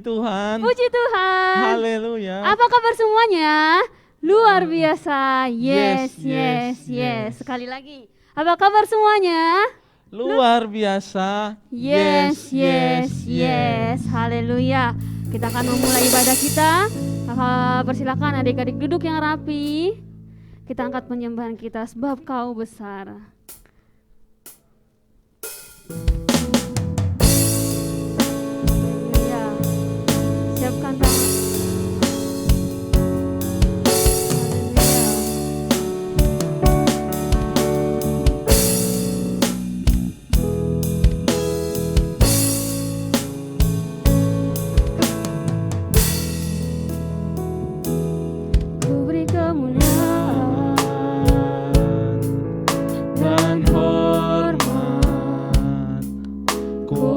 Tuhan. Puji Tuhan. Haleluya. Apa kabar semuanya? Luar biasa. Yes, Yes, yes, yes. Sekali lagi. Apa kabar semuanya? Luar biasa. Yes, yes, yes. Haleluya. Kita akan memulai ibadah kita. Persilakan adik-adik duduk yang rapi. Kita angkat penyembahan kita sebab Kau besar. Haleluya. Siapkan tangan.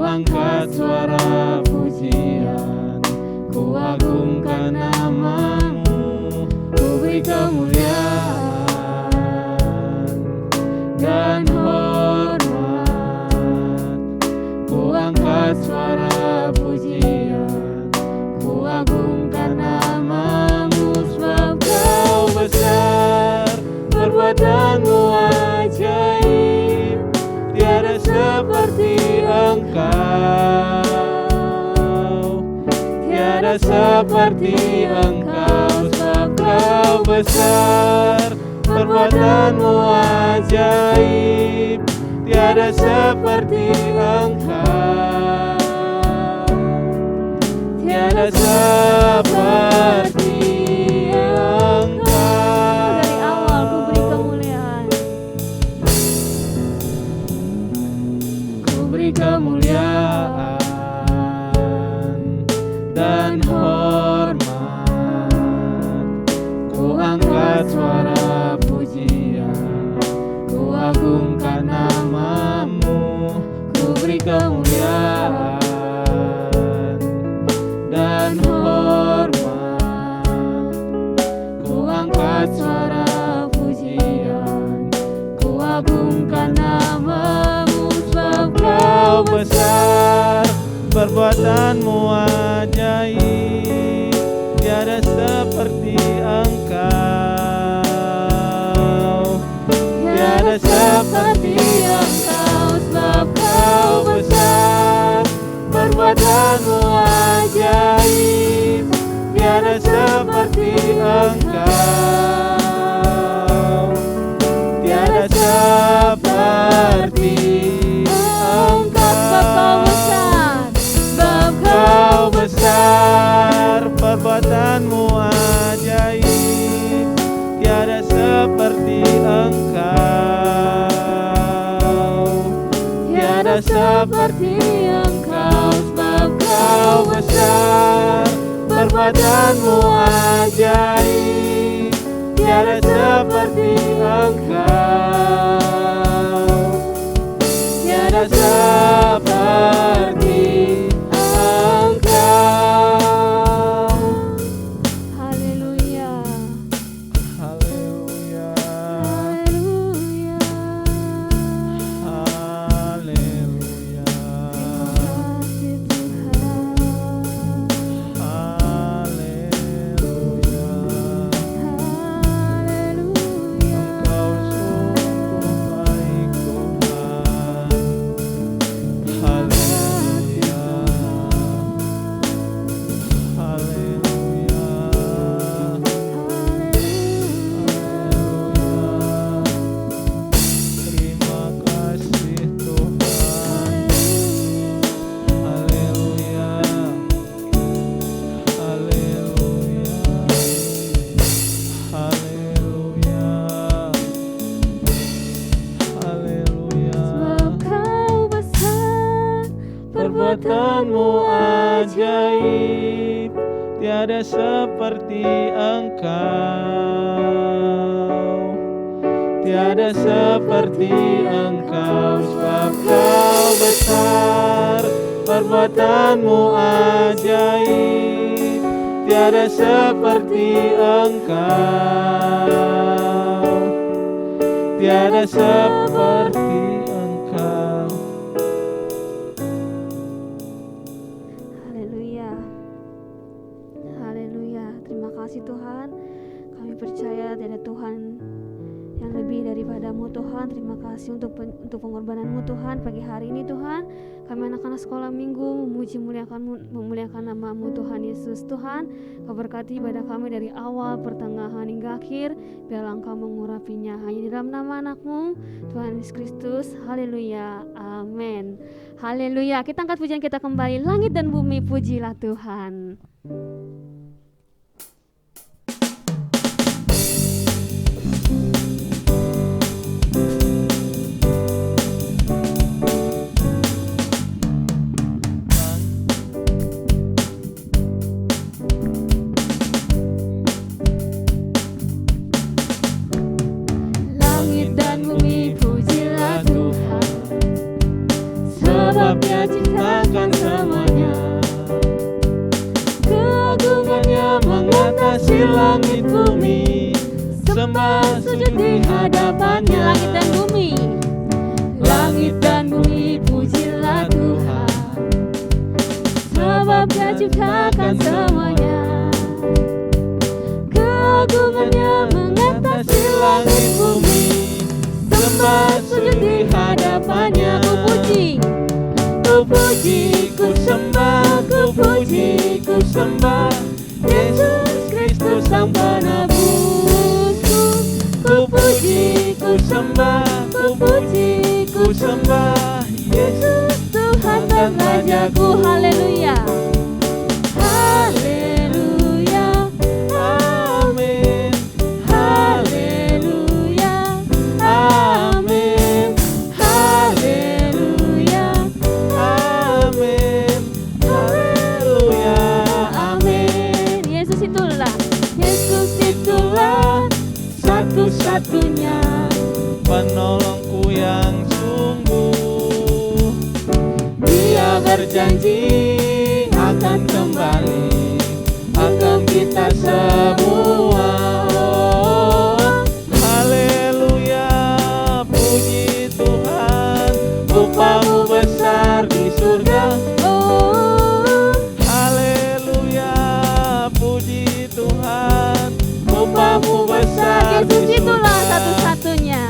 Angkat suara pujian, ku agungkan namamu, ku beri kemuliaan dan hormat. Ku angkat suara pujian, ku agungkan namamu, sebab Kau besar, perbuatanmu ajaib, tiada seperti Engkau, tiada seperti Engkau, sebab Kau besar, perbuatanmu ajaib, tiada seperti Engkau, tiada seperti Engkau. Dari awal ku beri kemuliaan. Ku beri kemuliaan dan hormat, ku angkat suara pujian, ku agungkan namamu, ku beri kemuliaan dan hormat, ku angkat suara pujian, ku agungkan namamu, sebab Kau besar, perbuatanmu ajaib, tiada seperti Engkau, tiada seperti Engkau, sebab Kau besar, perbuatanmu ajaib, tiada seperti Engkau, tiada seperti sebab Kau besar, perbuatanmu ajaib, tiada seperti Engkau, tiada seperti Engkau, sebab Kau besar, perbuatanmu ajaib, tiada seperti Engkau, tiada seperti Engkau. Haleluya. Haleluya. Haleluya. Haleluya. Kasih Tuhan. Haleluya. Haleluya. Engkau sungguh baik Tuhan. Haleluya. Haleluya. Terima kasih Tuhan. Haleluya. Haleluya. Haleluya. Haleluya. Sebab Kau besar, Perbuatanmu ajaib, tiada seperti Engkau, tiada seperti Engkau, sebab Kau besar, perbuatanmu ajaib, tiada seperti Engkau, tiada seperti Engkau. Haleluya. Tuhan yang lebih daripadamu Tuhan. Terima kasih untuk pengorbananmu Tuhan. Pagi hari ini Tuhan, kami anak-anak sekolah minggu memuliakan namamu Tuhan Yesus. Tuhan, Kau berkati ibadah kami dari awal, pertengahan hingga akhir. Biarlah Engkau mengurapinya hanya di dalam nama anakmu Tuhan Yesus Kristus. Haleluya, amin. Haleluya. Kita angkat pujian kita kembali. Langit dan bumi pujilah Tuhan. Sebab Dia ciptakan semuanya, keagungannya mengatasi langit bumi. Sembah sujud di hadapannya. Langit dan bumi pujilah Tuhan. Sebab Dia ciptakan semuanya, keagungannya mengatasi langit bumi. Sembah sujud di hadapannya. Ku puji, ku sembah, ku puji, ku sembah Yesus Kristus Sang Penebusku. Ku puji, ku sembah, ku puji, ku sembah Yesus Tuhan dan Rajaku. Haleluya, haleluya, Amin, haleluya, amin, haleluya, amin, haleluya, amin. Yesus itulah satu-satunya penolongku yang sungguh. Dia berjanji akan kembali, akan kita semua. Oh, Haleluya, puji Tuhan, upahmu besar di surga. oh, Haleluya, puji Tuhan, upahmu besar Yesus di itulah surga. satu-satunya.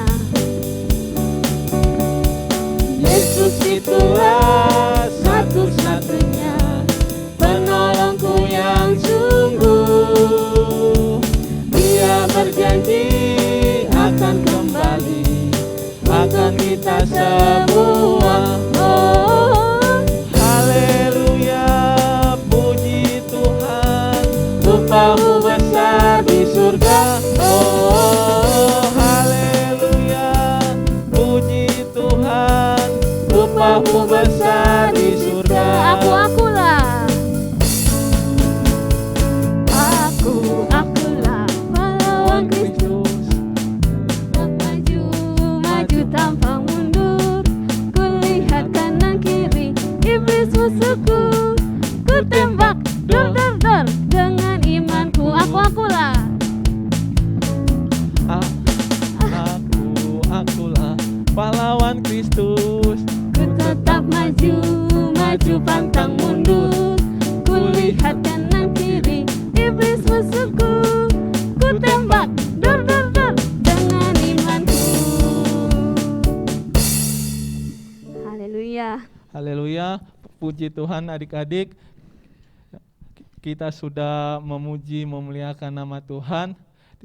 Yesus itulah satu-satunya penolongku yang sungguh. Dia berjanji akan kembali, akan kita semua. Oh, Haleluya, puji Tuhan, upahmu besar di surga. Oh, haleluya, puji Tuhan, upahmu besar di surga. akulah pahlawan Kristus. Maju tanpa mundur, kulihat kanan kiri iblis musuhku. Ku tembak dor dengan imanku. Akulah Akulah pahlawan Kristus. ku tetap maju pantang mundur, kulihat kanan kiri iblis musuhku. Ku tembak dor dengan imanku. Haleluya. Haleluya, puji Tuhan adik-adik. Kita sudah memuji, memuliakan nama Tuhan.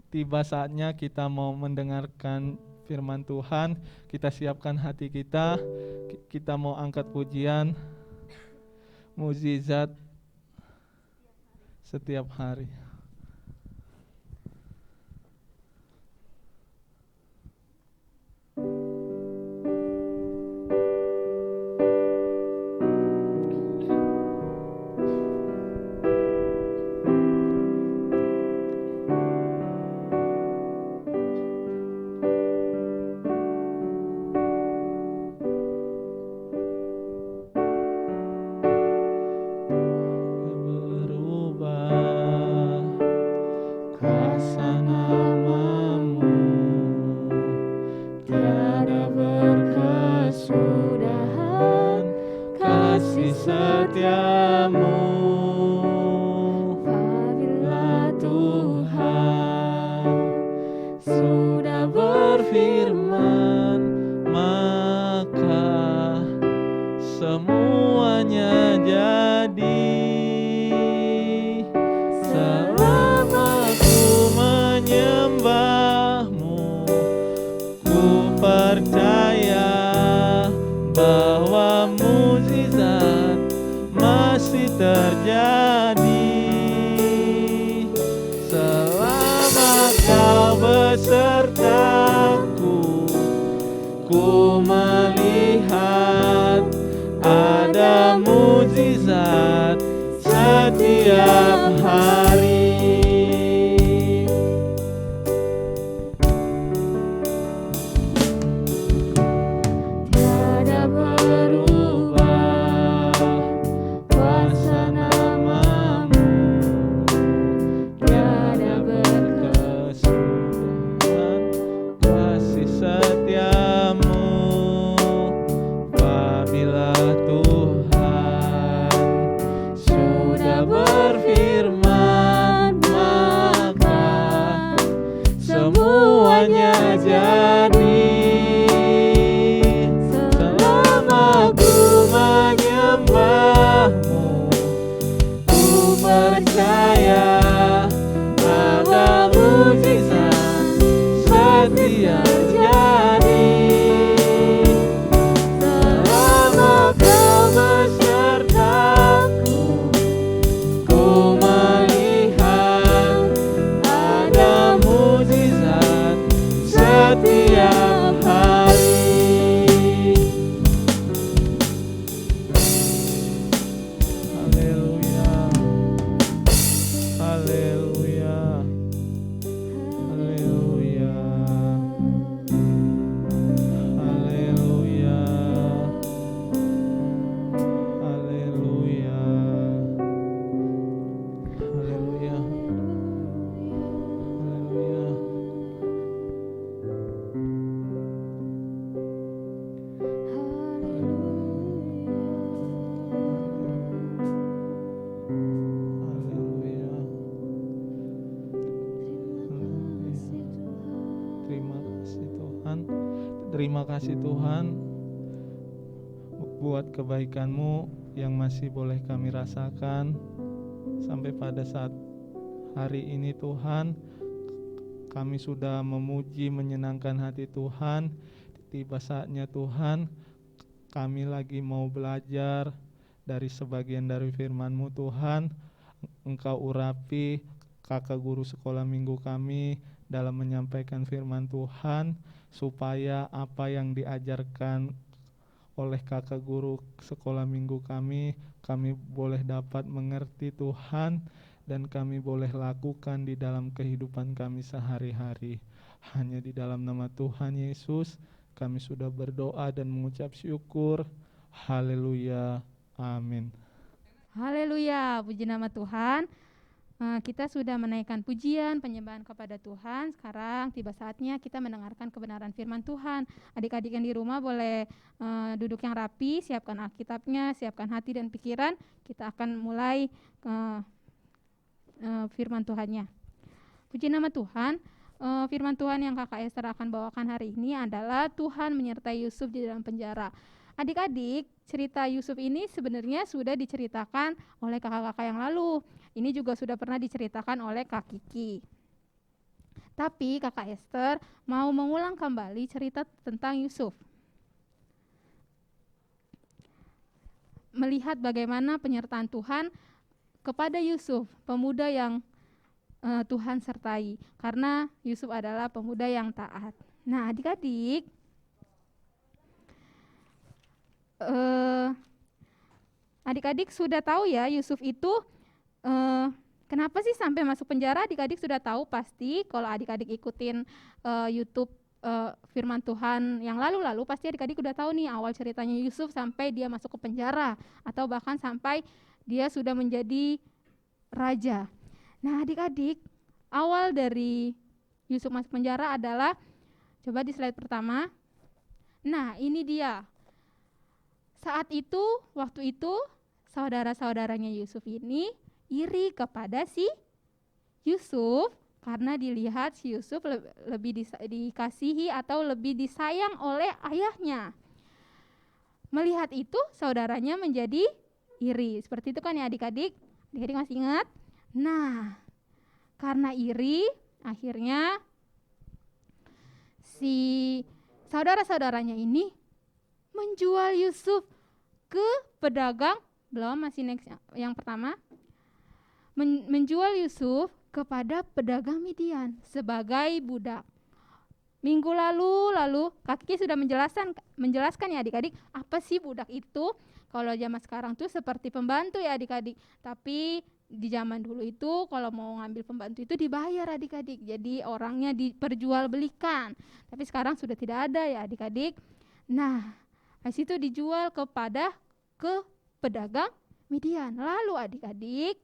Tiba saatnya kita mau mendengarkan firman Tuhan. Kita siapkan hati kita. Kita mau angkat pujian mukjizat setiap hari. Berubah sudah berfirman, maka semuanya jadi. Selama ku menyembahmu, ku percaya bahwa mukjizat masih terjadi. Selama kau besertaku, ku melihat ada mukjizat setiap hari. Tiada berubah kuasa namamu, tiada berkesudahan kasih setiamu. Apabila Tuhan sudah berfirman, maka semuanya jadi. Selama ku menyembahmu, ku percaya ada mukjizat setia terjadi. Selama kau besertaku, ku melihat ada mukjizat setiap hari. Haleluya, haleluya, haleluya, haleluya, haleluya, haleluya, haleluya. Haleluya. Terima kasih Tuhan. Terima kasih Tuhan buat kebaikan-Mu yang masih boleh kami rasakan sampai pada saat hari ini Tuhan. Kami sudah memuji menyenangkan hati Tuhan. Tiba saatnya Tuhan, kami lagi mau belajar dari sebagian dari firman-Mu Tuhan. Engkau urapi kakak guru sekolah minggu kami dalam menyampaikan firman Tuhan, supaya apa yang diajarkan oleh kakak guru sekolah minggu kami boleh dapat mengerti Tuhan, dan kami boleh lakukan di dalam kehidupan kami sehari-hari. Hanya di dalam nama Tuhan Yesus kami sudah berdoa dan mengucap syukur. Haleluya, amin. Haleluya, puji nama Tuhan. Kita sudah menaikkan pujian, penyembahan kepada Tuhan. Sekarang tiba saatnya kita mendengarkan kebenaran firman Tuhan. Adik-adik yang di rumah boleh duduk yang rapi, siapkan Alkitabnya, siapkan hati dan pikiran. Kita akan mulai firman Tuhannya. Puji nama Tuhan. Firman Tuhan yang Kakak Esther akan bawakan hari ini adalah Tuhan menyertai Yusuf di dalam penjara. Adik-adik, cerita Yusuf ini sebenarnya sudah diceritakan oleh kakak-kakak yang lalu. Ini juga sudah pernah diceritakan oleh Kak Kiki. Tapi Kakak Esther mau mengulang kembali cerita tentang Yusuf. Melihat bagaimana penyertaan Tuhan kepada Yusuf, pemuda yang Tuhan sertai. Karena Yusuf adalah pemuda yang taat. Nah, adik-adik, adik-adik sudah tahu ya Yusuf itu kenapa sih sampai masuk penjara? Adik-adik sudah tahu pasti. Kalau adik-adik ikutin YouTube firman Tuhan yang lalu-lalu, pasti adik-adik udah tahu nih awal ceritanya Yusuf sampai dia masuk ke penjara, atau bahkan sampai dia sudah menjadi raja. Nah, adik-adik, awal dari Yusuf masuk penjara adalah, coba di slide pertama. Nah, ini dia. Saat itu, waktu itu, saudara-saudaranya Yusuf ini iri kepada si Yusuf karena dilihat si Yusuf lebih dikasihi atau lebih disayang oleh ayahnya. Melihat itu saudaranya menjadi iri. Seperti itu kan ya adik-adik? Adik-adik masih ingat? Nah, karena iri akhirnya si saudara-saudaranya ini menjual Yusuf ke pedagang. Belum, masih next yang pertama. Menjual Yusuf kepada pedagang Midian sebagai budak. Minggu lalu Kak Kiki sudah menjelaskan ya adik-adik, apa sih budak itu? Kalau zaman sekarang tuh seperti pembantu ya adik-adik. Tapi di zaman dulu itu kalau mau ngambil pembantu itu dibayar adik-adik. Jadi orangnya diperjualbelikan. Tapi sekarang sudah tidak ada ya adik-adik. Nah, habis itu dijual ke pedagang Midian. Lalu adik-adik,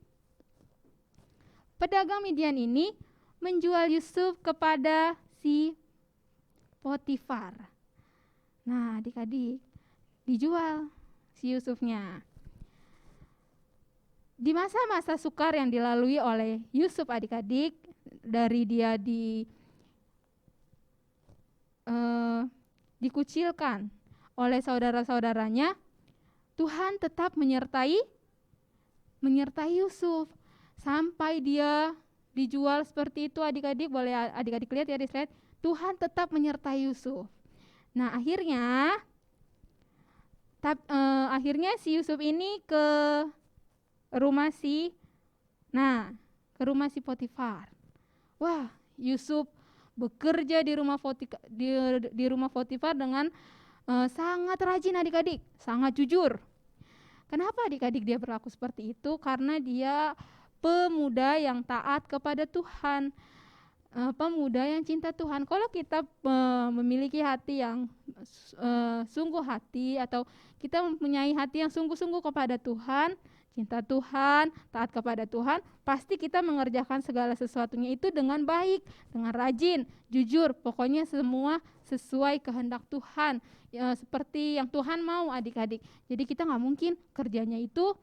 pedagang Midian ini menjual Yusuf kepada si Potifar. Nah, adik-adik, dijual si Yusufnya. Di masa-masa sukar yang dilalui oleh Yusuf adik-adik, dari dia dikucilkan oleh saudara-saudaranya, Tuhan tetap menyertai Yusuf. Sampai dia dijual seperti itu adik-adik, boleh adik-adik lihat ya di slide, Tuhan tetap menyertai Yusuf. Nah akhirnya si Yusuf ini ke rumah si Potifar. Wah, Yusuf bekerja di rumah Potifar dengan sangat rajin adik-adik, sangat jujur. Kenapa adik-adik dia berlaku seperti itu? Karena dia pemuda yang taat kepada Tuhan, pemuda yang cinta Tuhan. Kalau kita memiliki hati yang sungguh hati, atau kita mempunyai hati yang sungguh-sungguh kepada Tuhan, cinta Tuhan, taat kepada Tuhan, pasti kita mengerjakan segala sesuatunya itu dengan baik, dengan rajin, jujur, pokoknya semua sesuai kehendak Tuhan, ya, seperti yang Tuhan mau adik-adik. Jadi kita nggak mungkin kerjanya itu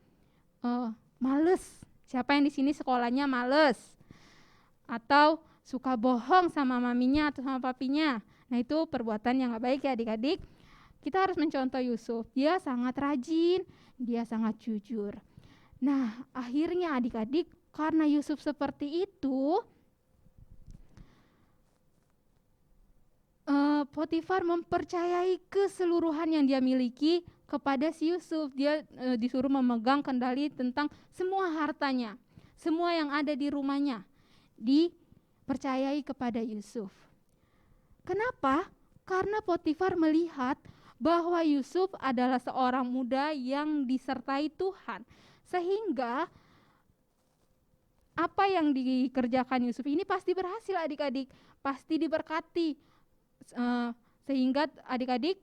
males. Siapa yang di sini sekolahnya males? Atau suka bohong sama maminya atau sama papinya? Nah, itu perbuatan yang nggak baik ya adik-adik. Kita harus mencontoh Yusuf. Dia sangat rajin, dia sangat jujur. Nah, akhirnya adik-adik, karena Yusuf seperti itu, Potifar mempercayai keseluruhan yang dia miliki kepada si Yusuf. Dia disuruh memegang kendali tentang semua hartanya, semua yang ada di rumahnya dipercayai kepada Yusuf. Kenapa? Karena Potifar melihat bahwa Yusuf adalah seorang muda yang disertai Tuhan, sehingga apa yang dikerjakan Yusuf ini pasti berhasil adik-adik, pasti diberkati. Sehingga adik-adik,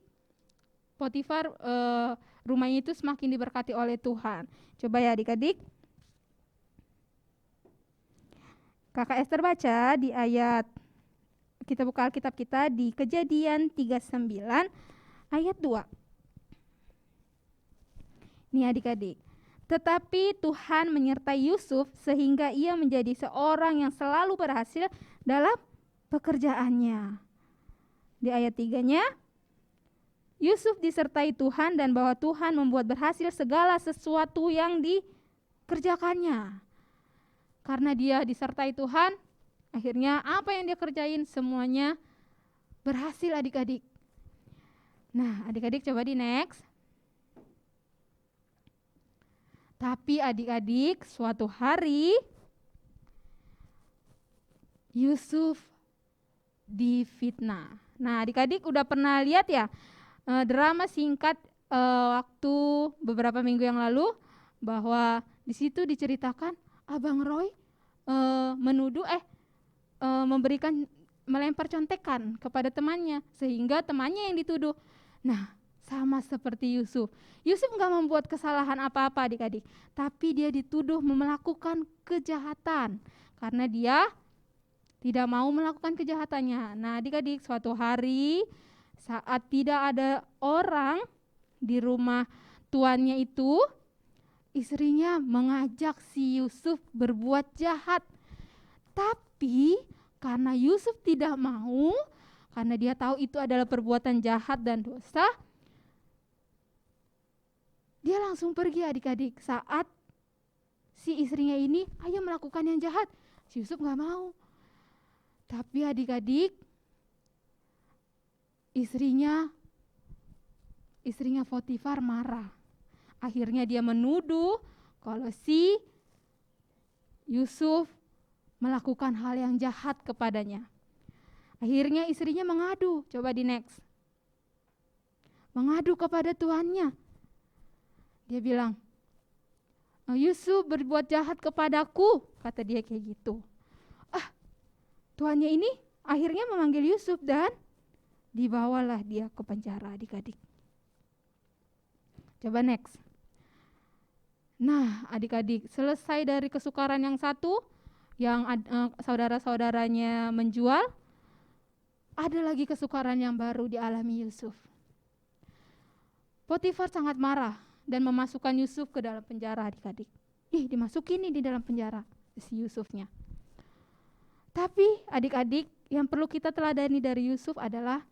Potifar rumahnya itu semakin diberkati oleh Tuhan. Coba ya adik-adik, Kakak Esther baca di ayat, kita buka Alkitab kita di Kejadian 39 ayat 2. Nih adik-adik, tetapi Tuhan menyertai Yusuf sehingga ia menjadi seorang yang selalu berhasil dalam pekerjaannya. Di ayat 3-nya, Yusuf disertai Tuhan dan bahwa Tuhan membuat berhasil segala sesuatu yang dikerjakannya. Karena dia disertai Tuhan, akhirnya apa yang dia kerjain semuanya berhasil adik-adik. Nah, adik-adik coba di next. Tapi adik-adik, suatu hari Yusuf difitnah. Nah, adik-adik udah pernah lihat ya drama singkat waktu beberapa minggu yang lalu, bahwa di situ diceritakan Abang Roy melempar contekan kepada temannya, sehingga temannya yang dituduh. Nah, sama seperti Yusuf. Yusuf nggak membuat kesalahan apa-apa adik-adik, tapi dia dituduh melakukan kejahatan karena dia tidak mau melakukan kejahatannya. Nah, adik-adik, suatu hari saat tidak ada orang di rumah tuannya itu, istrinya mengajak si Yusuf berbuat jahat. Tapi karena Yusuf tidak mau, karena dia tahu itu adalah perbuatan jahat dan dosa, dia langsung pergi adik-adik. Saat si istrinya ini, ayo melakukan yang jahat, si Yusuf gak mau. Tapi adik-adik, istrinya Potifar marah. Akhirnya dia menuduh kalau si Yusuf melakukan hal yang jahat kepadanya. Akhirnya istrinya mengadu, coba di next. Mengadu kepada tuannya. Dia bilang, Yusuf berbuat jahat kepadaku, kata dia kayak gitu. Tuannya ini akhirnya memanggil Yusuf dan dibawalah dia ke penjara, adik-adik. Coba next. Nah, adik-adik, selesai dari kesukaran yang satu, yang saudara-saudaranya menjual, ada lagi kesukaran yang baru dialami Yusuf. Potifar sangat marah dan memasukkan Yusuf ke dalam penjara, adik-adik. Dimasukin nih di dalam penjara si Yusufnya. Tapi adik-adik, yang perlu kita teladani dari Yusuf adalah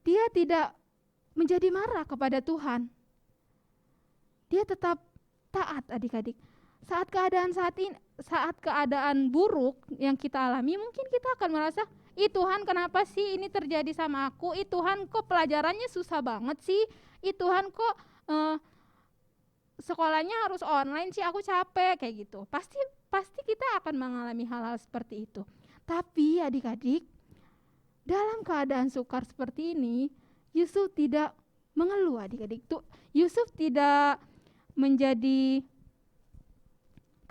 dia tidak menjadi marah kepada Tuhan. Dia tetap taat, adik-adik. Saat keadaan buruk yang kita alami, mungkin kita akan merasa, Tuhan kenapa sih ini terjadi sama aku? Tuhan kok pelajarannya susah banget sih? Tuhan kok sekolahnya harus online sih, aku capek, kayak gitu. Pasti kita akan mengalami hal-hal seperti itu. Tapi adik-adik, dalam keadaan sukar seperti ini, Yusuf tidak mengeluh, adik-adik. Yusuf tidak menjadi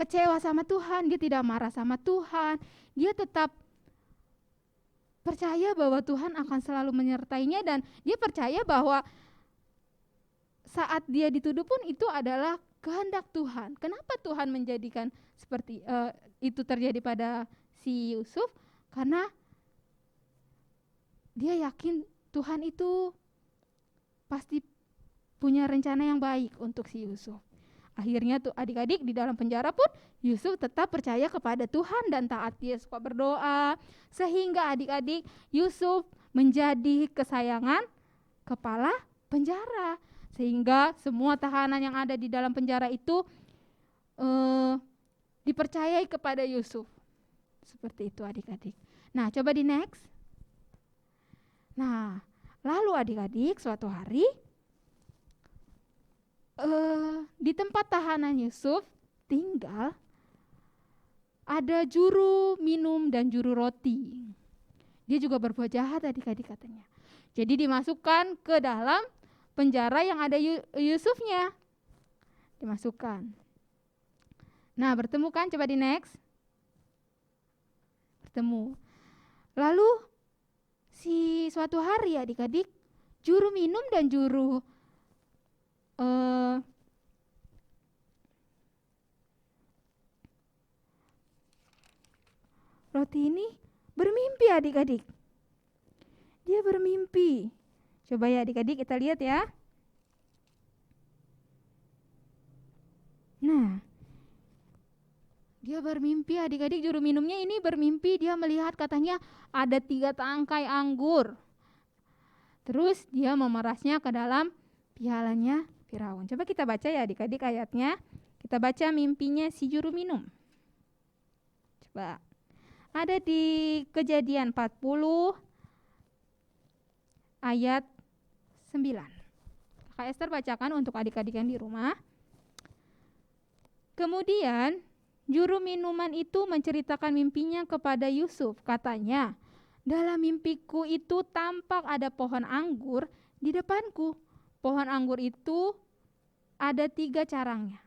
kecewa sama Tuhan, dia tidak marah sama Tuhan, dia tetap percaya bahwa Tuhan akan selalu menyertainya, dan dia percaya bahwa saat dia dituduh pun itu adalah kehendak Tuhan. Kenapa Tuhan menjadikan seperti itu terjadi pada si Yusuf? Karena dia yakin Tuhan itu pasti punya rencana yang baik untuk si Yusuf. Akhirnya tuh adik-adik di dalam penjara pun Yusuf tetap percaya kepada Tuhan dan taat, dia suka berdoa, sehingga adik-adik Yusuf menjadi kesayangan kepala penjara, sehingga semua tahanan yang ada di dalam penjara itu dipercayai kepada Yusuf. Seperti itu adik-adik. Nah, coba di next. Nah, lalu adik-adik suatu hari di tempat tahanan Yusuf tinggal ada juru minum dan juru roti. Dia juga berbuat jahat, adik-adik, katanya. Jadi dimasukkan ke dalam penjara yang ada Yusufnya. Dimasukkan. Nah, bertemu kan, coba di next. Bertemu. Lalu si suatu hari adik-adik, juru minum dan juru roti ini bermimpi, adik-adik. Dia bermimpi. Coba ya adik-adik kita lihat ya. Nah, dia bermimpi, adik-adik, juru minumnya ini bermimpi, dia melihat katanya ada 3 tangkai anggur. Terus dia memerasnya ke dalam pialanya Firaun. Coba kita baca ya adik-adik ayatnya. Kita baca mimpinya si juru minum. Coba. Ada di Kejadian 40 ayat 9. Kak Esther bacakan untuk adik-adik yang di rumah. Kemudian juru minuman itu menceritakan mimpinya kepada Yusuf. Katanya, dalam mimpiku itu tampak ada pohon anggur di depanku. Pohon anggur itu ada 3 carangnya.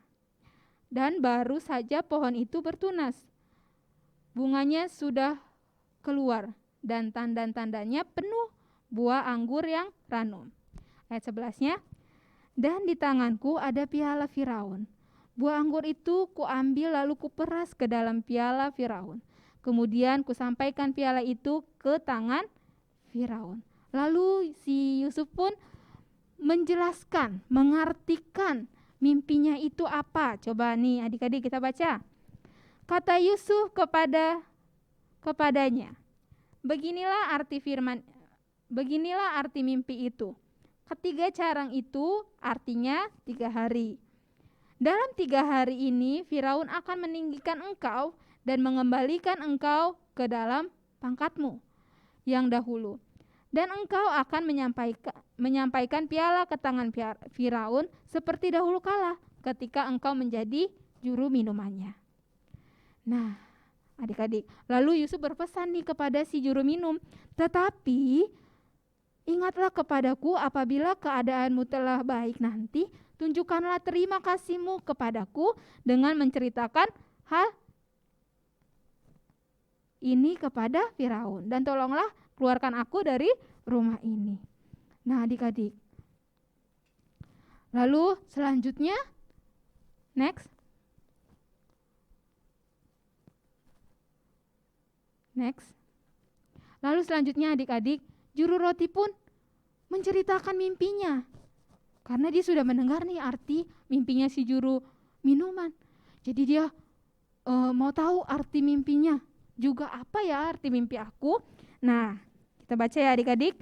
Dan baru saja pohon itu bertunas. Bunganya sudah keluar dan tanda-tandanya penuh buah anggur yang ranum. Ayat 11-nya, dan di tanganku ada piala Firaun. Buah anggur itu kuambil lalu kuperas ke dalam piala Firaun. Kemudian kusampaikan piala itu ke tangan Firaun. Lalu si Yusuf pun menjelaskan, mengartikan mimpinya itu apa. Coba nih adik-adik kita baca. Kata Yusuf kepadanya, beginilah arti mimpi itu. Ketiga carang itu artinya 3 hari. Dalam 3 hari ini Firaun akan meninggikan engkau dan mengembalikan engkau ke dalam pangkatmu yang dahulu. Dan engkau akan menyampaikan piala ke tangan Firaun seperti dahulu kala ketika engkau menjadi juru minumannya. Nah, adik-adik, lalu Yusuf berpesan nih kepada si juru minum, tetapi ingatlah kepadaku apabila keadaanmu telah baik nanti, tunjukkanlah terima kasihmu kepadaku dengan menceritakan hal ini kepada Firaun, dan tolonglah keluarkan aku dari rumah ini. Nah, adik-adik, lalu selanjutnya next. Lalu selanjutnya adik-adik, juru roti pun menceritakan mimpinya. Karena dia sudah mendengar nih arti mimpinya si juru minuman. Jadi dia mau tahu arti mimpinya. Juga apa ya arti mimpi aku? Nah, kita baca ya adik-adik.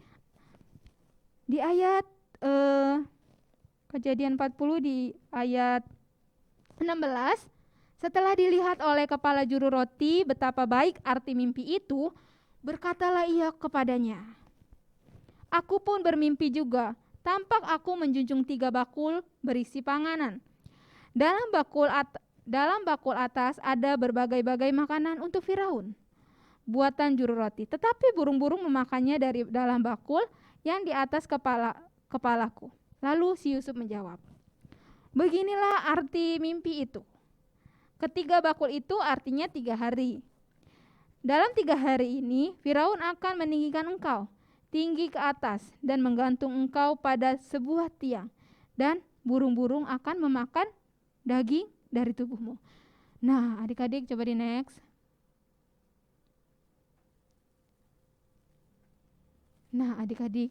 Di ayat Kejadian 40 di ayat 16, setelah dilihat oleh kepala juru roti betapa baik arti mimpi itu, berkatalah ia kepadanya, aku pun bermimpi juga, tampak aku menjunjung 3 bakul berisi panganan. Dalam bakul atas ada berbagai-bagai makanan untuk Firaun, buatan juru roti, tetapi burung-burung memakannya dari dalam bakul yang di atas kepalaku. Lalu si Yusuf menjawab, beginilah arti mimpi itu. Ketiga bakul itu artinya 3 hari. Dalam 3 hari ini Firaun akan meninggikan engkau tinggi ke atas dan menggantung engkau pada sebuah tiang, dan burung-burung akan memakan daging dari tubuhmu. Nah, adik-adik coba di next. Nah, adik-adik,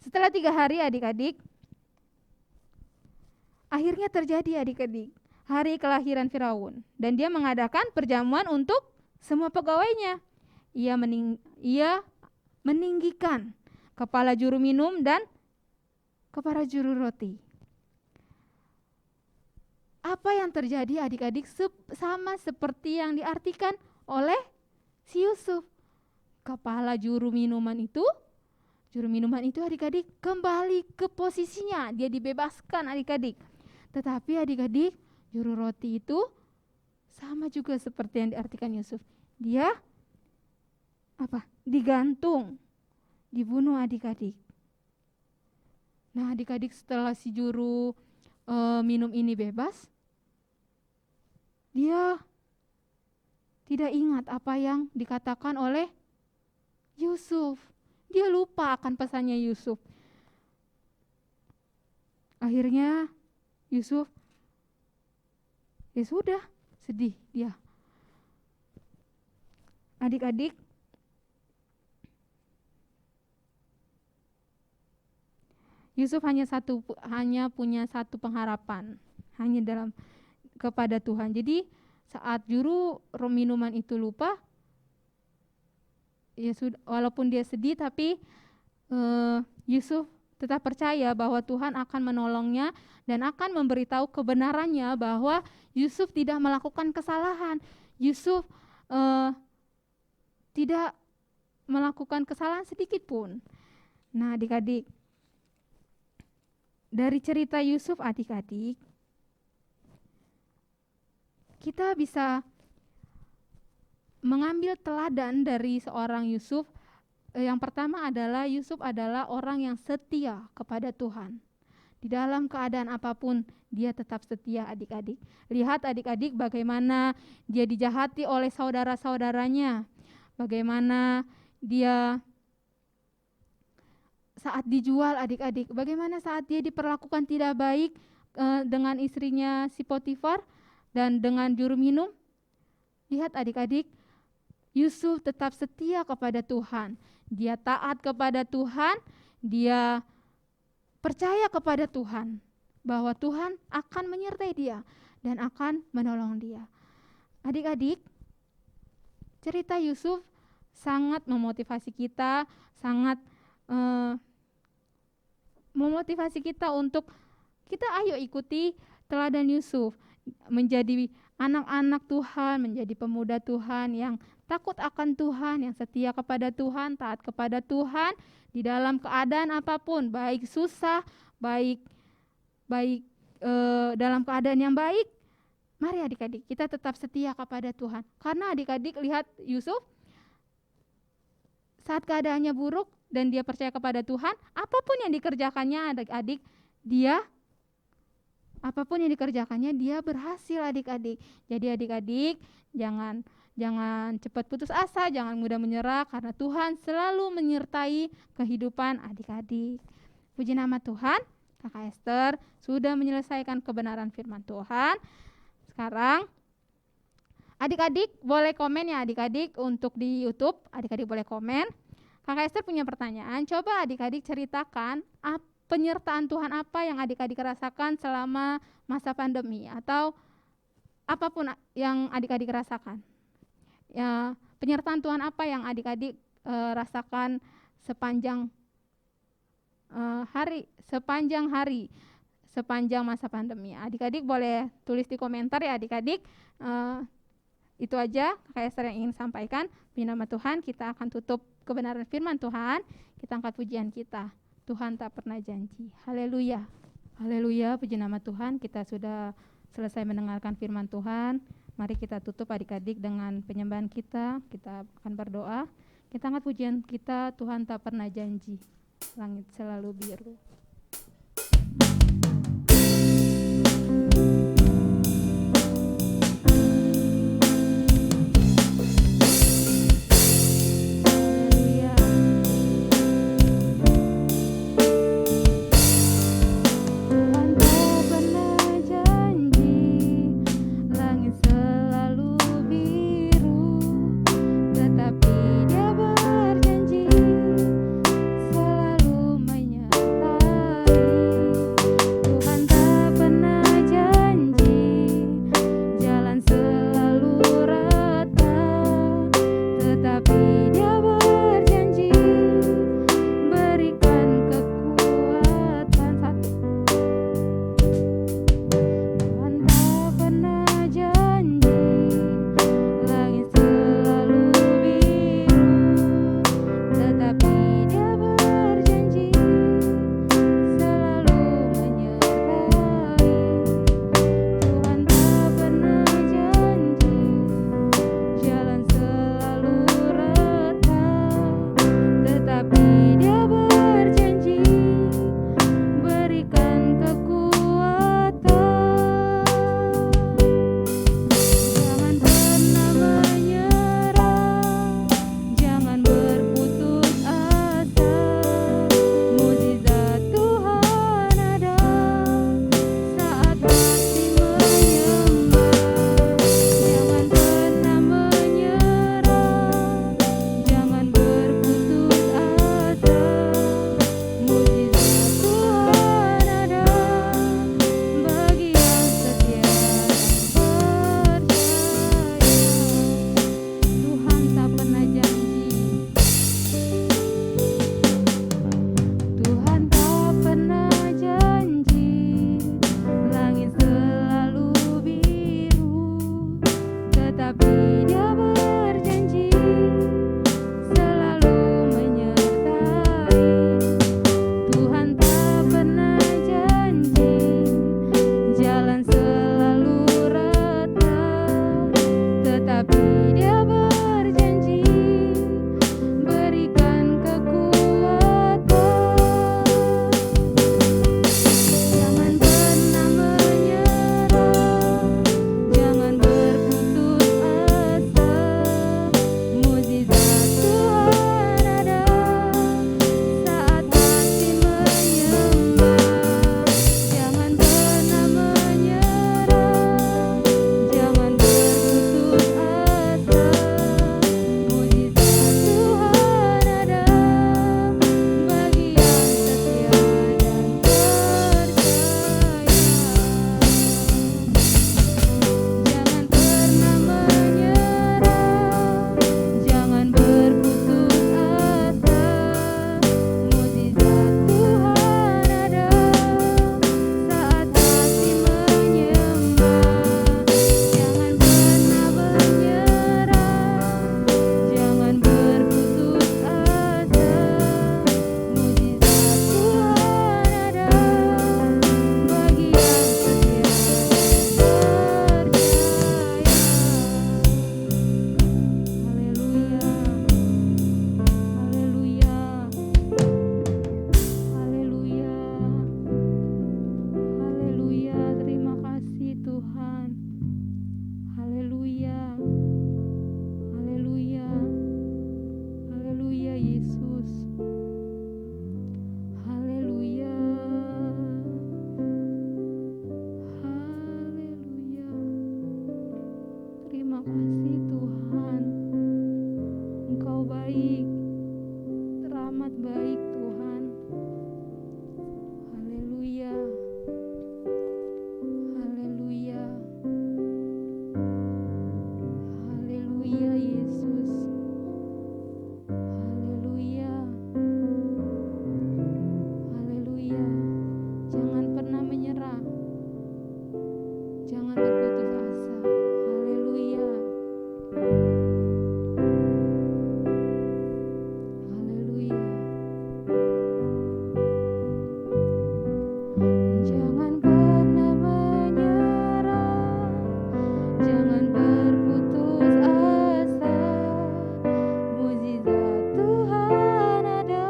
setelah 3 hari adik-adik, akhirnya terjadi adik-adik hari kelahiran Firaun, dan dia mengadakan perjamuan untuk semua pegawainya. Ia meninggikan kepala juru minum dan kepala juru roti. Apa yang terjadi adik-adik sama seperti yang diartikan oleh si Yusuf. Kepala juru minuman itu adik-adik kembali ke posisinya, dia dibebaskan adik-adik. Tetapi adik-adik, juru roti itu sama juga seperti yang diartikan Yusuf. Dia digantung, dibunuh adik-adik. Nah, adik-adik, setelah si juru minum ini bebas, dia tidak ingat apa yang dikatakan oleh Yusuf. Dia lupa akan pesannya Yusuf. Akhirnya Yusuf, ya sudah, sedih dia. Adik-adik, Yusuf hanya punya satu pengharapan, hanya kepada Tuhan. Jadi saat juru minuman itu lupa, ya sudah, walaupun dia sedih, tapi Yusuf tetap percaya bahwa Tuhan akan menolongnya dan akan memberitahu kebenarannya bahwa Yusuf tidak melakukan kesalahan. Yusuf tidak melakukan kesalahan sedikit pun. Nah, adik-adik, dari cerita Yusuf adik-adik, kita bisa mengambil teladan dari seorang Yusuf. Yang pertama adalah Yusuf adalah orang yang setia kepada Tuhan. Di dalam keadaan apapun dia tetap setia adik-adik. Lihat adik-adik bagaimana dia dijahati oleh saudara-saudaranya. Bagaimana dia saat dijual adik-adik. Bagaimana saat dia diperlakukan tidak baik dengan istrinya si Potifar dan dengan juru minum. Lihat adik-adik, Yusuf tetap setia kepada Tuhan. Dia taat kepada Tuhan, dia percaya kepada Tuhan bahwa Tuhan akan menyertai dia dan akan menolong dia. Adik-adik, cerita Yusuf sangat memotivasi kita, sangat memotivasi kita untuk kita ayo ikuti teladan Yusuf, menjadi anak-anak Tuhan, menjadi pemuda Tuhan yang takut akan Tuhan, yang setia kepada Tuhan, taat kepada Tuhan di dalam keadaan apapun, baik susah, baik dalam keadaan yang baik. Mari adik-adik kita tetap setia kepada Tuhan. Karena adik-adik lihat Yusuf saat keadaannya buruk dan dia percaya kepada Tuhan, apapun yang dikerjakannya adik-adik, apapun yang dikerjakannya dia berhasil adik-adik. Jadi adik-adik jangan cepat putus asa, jangan mudah menyerah karena Tuhan selalu menyertai kehidupan adik-adik. Puji nama Tuhan, Kakak Esther sudah menyelesaikan kebenaran firman Tuhan. Sekarang adik-adik boleh komen ya adik-adik untuk di YouTube, adik-adik boleh komen. Kakak Esther punya pertanyaan, coba adik-adik ceritakan penyertaan Tuhan apa yang adik-adik rasakan selama masa pandemi atau apapun yang adik-adik rasakan. Ya, penyertaan Tuhan apa yang adik-adik rasakan sepanjang hari, sepanjang masa pandemi. Adik-adik boleh tulis di komentar ya adik-adik. Itu aja Kakak Esther yang ingin sampaikan. Puji nama Tuhan, kita akan tutup kebenaran firman Tuhan. Kita angkat pujian kita. Tuhan tak pernah janji. Haleluya. Haleluya, puji nama Tuhan. Kita sudah selesai mendengarkan firman Tuhan. Mari kita tutup adik-adik dengan penyembahan kita. Kita akan berdoa. Kita angkat pujian kita, Tuhan tak pernah janji. Langit selalu biru. sangat baik Tuhan. Haleluya. Haleluya. Haleluya Yesus. Haleluya. Haleluya. Jangan pernah menyerah. Jangan berputus asa. Haleluya. Haleluya. Jangan pernah menyerah. Jangan berputus asa. Mukjizat Tuhan ada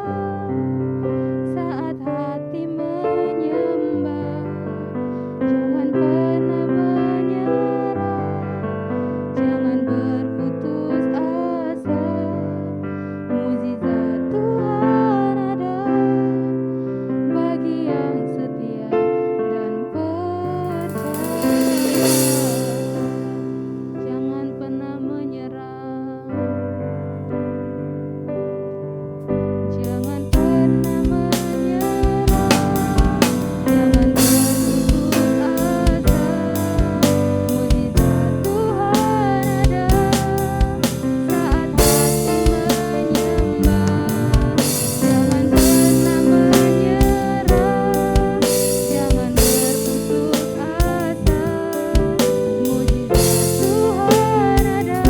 saat hati menyembah. Jangan pernah menyerah. Jangan berputus asa. Mukjizat Tuhan ada bagi yang setia dan percaya. Jangan pernah menyerah. Jangan pernah menyerah. Jangan berputus asa. Mukjizat Tuhan ada saat hati menyembah. Jangan pernah menyerah. Jangan berputus asa. Mukjizat Tuhan ada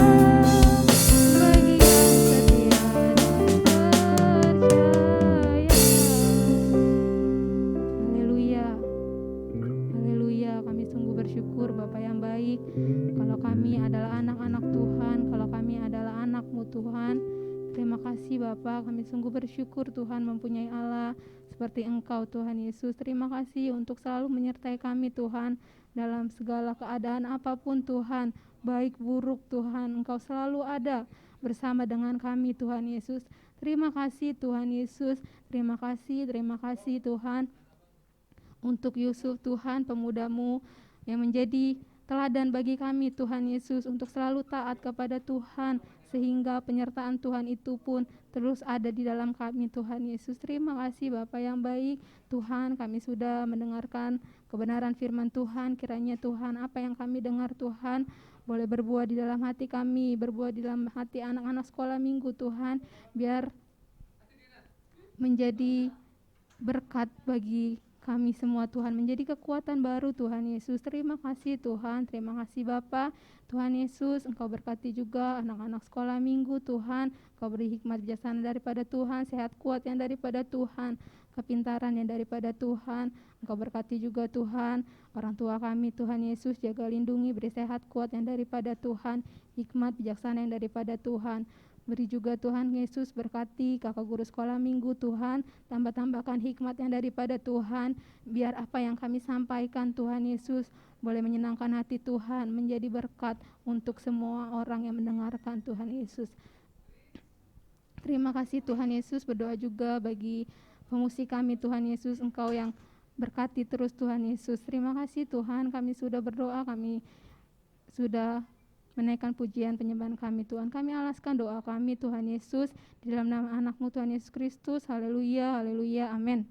bagi yang setia dan percaya. Haleluya. Haleluya, kami sungguh bersyukur Bapa yang baik. Kalau kami adalah anak-anak Tuhan, kalau kami adalah anak-Mu Tuhan. Terima kasih Bapa, kami sungguh bersyukur Tuhan mempunyai Allah seperti Engkau Tuhan Yesus. Terima kasih untuk selalu menyertai kami Tuhan dalam segala keadaan apapun Tuhan, baik buruk Tuhan, Engkau selalu ada bersama dengan kami Tuhan Yesus. Terima kasih Tuhan Yesus, terima kasih Tuhan untuk Yusuf Tuhan, pemuda-Mu yang menjadi teladan bagi kami Tuhan Yesus untuk selalu taat kepada Tuhan, sehingga penyertaan Tuhan itu pun terus ada di dalam kami Tuhan Yesus. Terima kasih Bapa yang baik Tuhan, kami sudah mendengarkan kebenaran firman Tuhan. Kiranya Tuhan apa yang kami dengar Tuhan boleh berbuah di dalam hati kami, berbuah di dalam hati anak-anak sekolah minggu Tuhan, biar menjadi berkat bagi kami semua Tuhan, menjadi kekuatan baru Tuhan Yesus. Terima kasih Tuhan, terima kasih Bapa. Tuhan Yesus, Engkau berkati juga anak-anak sekolah minggu Tuhan. Engkau beri hikmat bijaksana daripada Tuhan, sehat kuat yang daripada Tuhan, kepintaran yang daripada Tuhan. Engkau berkati juga Tuhan orang tua kami Tuhan Yesus, jaga lindungi, beri sehat kuat yang daripada Tuhan, hikmat bijaksana yang daripada Tuhan. Beri juga Tuhan Yesus, berkati kakak guru sekolah minggu Tuhan, tambahkan hikmat yang daripada Tuhan, biar apa yang kami sampaikan Tuhan Yesus boleh menyenangkan hati Tuhan, menjadi berkat untuk semua orang yang mendengarkan Tuhan Yesus. Terima kasih Tuhan Yesus, berdoa juga bagi pemusik kami Tuhan Yesus, Engkau yang berkati terus Tuhan Yesus. Terima kasih Tuhan, kami sudah berdoa, kami sudah menaikkan pujian penyembahan kami Tuhan. Kami alaskan doa kami Tuhan Yesus di dalam nama anak-Mu Tuhan Yesus Kristus. Haleluya, haleluya, amin.